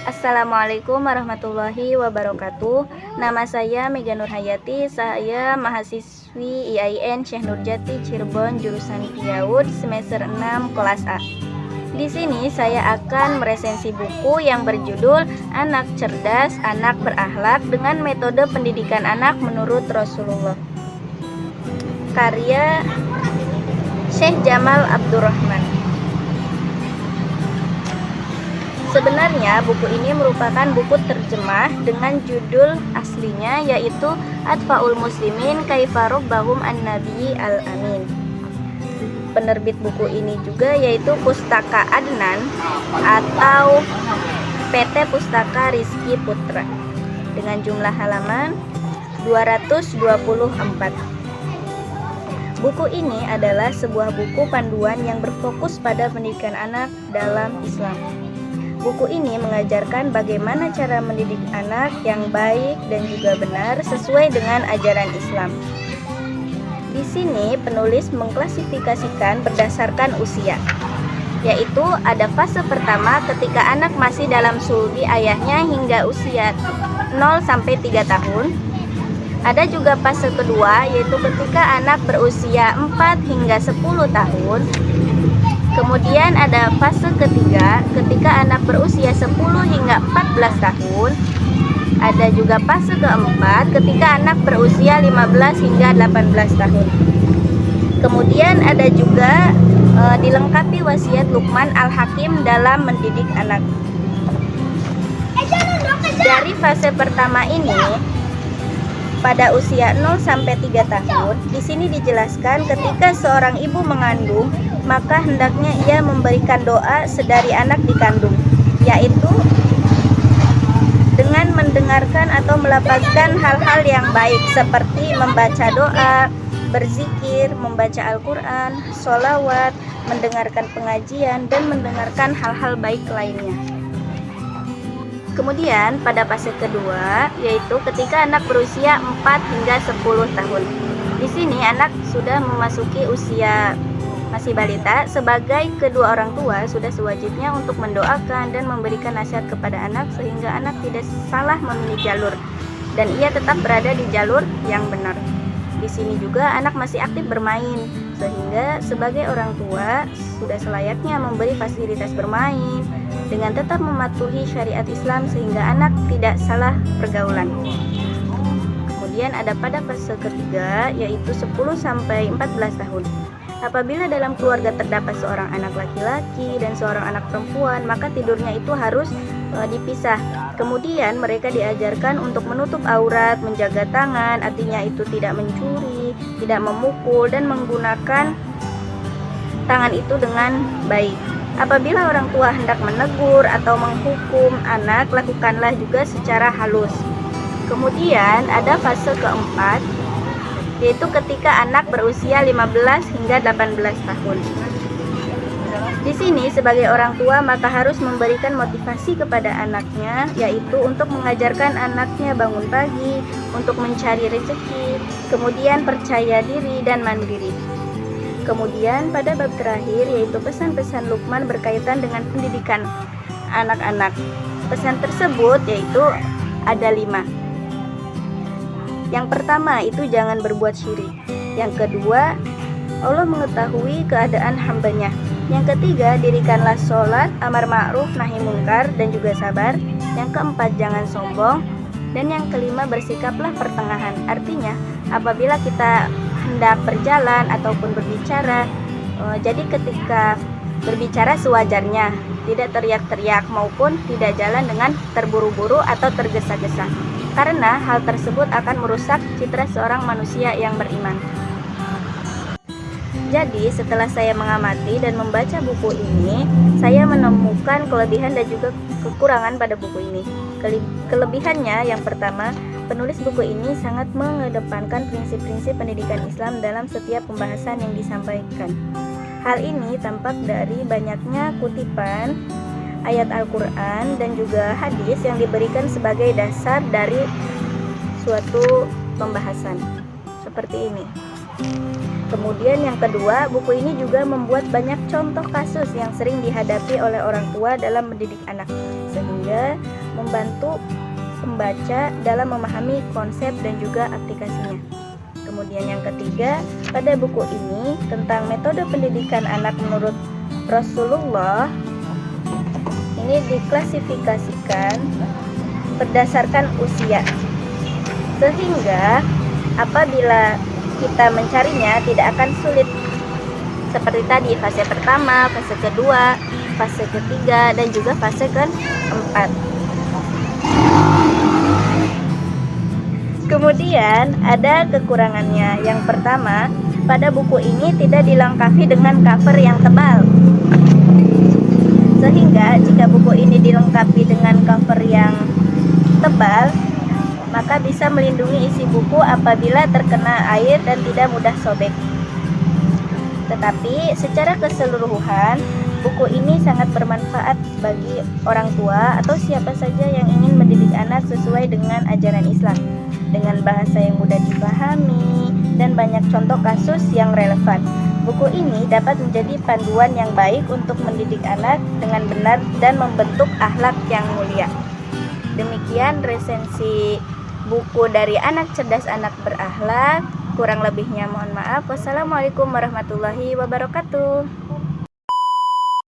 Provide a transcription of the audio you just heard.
Assalamualaikum warahmatullahi wabarakatuh. Nama saya Mega Nurhayati. Saya mahasiswi IAIN Syekh Nurjati Cirebon jurusan Piaud semester 6 kelas A. Di sini saya akan meresensi buku yang berjudul Anak Cerdas, Anak Berakhlak dengan Metode Pendidikan Anak Menurut Rasulullah. Karya Syekh Jamal Abdurrahman. Sebenarnya buku ini merupakan buku terjemah dengan judul aslinya yaitu Atfa'ul Muslimin Kaifa Rabbahum An-Nabi Al-Amin. Penerbit buku ini juga yaitu Pustaka Adnan atau PT Pustaka Rizky Putra dengan jumlah halaman 224. Buku ini adalah sebuah buku panduan yang berfokus pada pendidikan anak dalam Islam. Buku ini mengajarkan bagaimana cara mendidik anak yang baik dan juga benar sesuai dengan ajaran Islam. Di sini penulis mengklasifikasikan berdasarkan usia, yaitu ada fase pertama ketika anak masih dalam sulbi ayahnya hingga usia 0 sampai 3 tahun. Ada juga fase kedua yaitu ketika anak berusia 4 hingga 10 tahun. Kemudian ada fase ketiga ketika anak berusia 10 hingga 14 tahun. Ada juga fase keempat ketika anak berusia 15 hingga 18 tahun. Kemudian ada juga dilengkapi wasiat Luqman Al-Hakim dalam mendidik anak. Dari fase pertama ini pada usia 0 sampai 3 tahun, di sini dijelaskan ketika seorang ibu mengandung, maka hendaknya ia memberikan doa sedari anak dikandung, yaitu dengan mendengarkan atau melafazkan hal-hal yang baik seperti membaca doa, berzikir, membaca Al-Quran, sholawat, mendengarkan pengajian, dan mendengarkan hal-hal baik lainnya. Kemudian pada fase kedua yaitu ketika anak berusia 4 hingga 10 tahun. Di sini anak sudah memasuki usia masih balita. Sebagai kedua orang tua sudah sewajibnya untuk mendoakan dan memberikan nasihat kepada anak sehingga anak tidak salah memilih jalur dan ia tetap berada di jalur yang benar. Di sini juga anak masih aktif bermain, sehingga sebagai orang tua sudah selayaknya memberi fasilitas bermain dengan tetap mematuhi syariat Islam sehingga anak tidak salah pergaulan. Kemudian ada pada fase ketiga yaitu 10 sampai 14 tahun. Apabila dalam keluarga terdapat seorang anak laki-laki dan seorang anak perempuan, maka tidurnya itu harus dipisah. Kemudian mereka diajarkan untuk menutup aurat, menjaga tangan, artinya itu tidak mencuri, tidak memukul, dan menggunakan tangan itu dengan baik. Apabila orang tua hendak menegur atau menghukum anak, lakukanlah juga secara halus. Kemudian ada fase keempat, yaitu ketika anak berusia 15 hingga 18 tahun. Di sini sebagai orang tua maka harus memberikan motivasi kepada anaknya, yaitu untuk mengajarkan anaknya bangun pagi, untuk mencari rezeki, kemudian percaya diri dan mandiri. Kemudian pada bab terakhir yaitu pesan-pesan Luqman berkaitan dengan pendidikan anak-anak. Pesan tersebut yaitu ada 5. Yang pertama itu jangan berbuat syirik. Yang kedua, Allah mengetahui keadaan hambanya. Yang ketiga, dirikanlah sholat, amar ma'ruf, nahi mungkar, dan juga sabar. Yang keempat, jangan sombong. Dan yang kelima, bersikaplah pertengahan. Artinya, apabila kita hendak berjalan ataupun berbicara, jadi ketika berbicara sewajarnya, tidak teriak-teriak maupun tidak jalan dengan terburu-buru atau tergesa-gesa. Karena hal tersebut akan merusak citra seorang manusia yang beriman. Jadi setelah saya mengamati dan membaca buku ini, saya menemukan kelebihan dan juga kekurangan pada buku ini. Kelebihannya yang pertama, penulis buku ini sangat mengedepankan prinsip-prinsip pendidikan Islam dalam setiap pembahasan yang disampaikan. Hal ini tampak dari banyaknya kutipan ayat Al-Quran dan juga hadis yang diberikan sebagai dasar dari suatu pembahasan. Seperti ini. Kemudian yang kedua, buku ini juga membuat banyak contoh kasus yang sering dihadapi oleh orang tua dalam mendidik anak, sehingga membantu pembaca dalam memahami konsep dan juga aplikasinya. Kemudian yang ketiga, pada buku ini tentang metode pendidikan anak menurut Rasulullah, ini diklasifikasikan berdasarkan usia, sehingga apabila kita mencarinya tidak akan sulit seperti tadi, fase pertama, fase kedua, fase ketiga, dan juga fase keempat. Kemudian ada kekurangannya. Yang pertama, pada buku ini tidak dilengkapi dengan cover yang tebal, sehingga jika buku ini dilengkapi dengan cover yang tebal, maka bisa melindungi isi buku apabila terkena air dan tidak mudah sobek. Tetapi secara keseluruhan, buku ini sangat bermanfaat bagi orang tua atau siapa saja yang ingin mendidik anak sesuai dengan ajaran Islam, dengan bahasa yang mudah dipahami dan banyak contoh kasus yang relevan. Buku ini dapat menjadi panduan yang baik untuk mendidik anak dengan benar dan membentuk akhlak yang mulia. Demikian resensi buku dari Anak Cerdas Anak Berakhlak. Kurang lebihnya mohon maaf. Wassalamualaikum warahmatullahi wabarakatuh.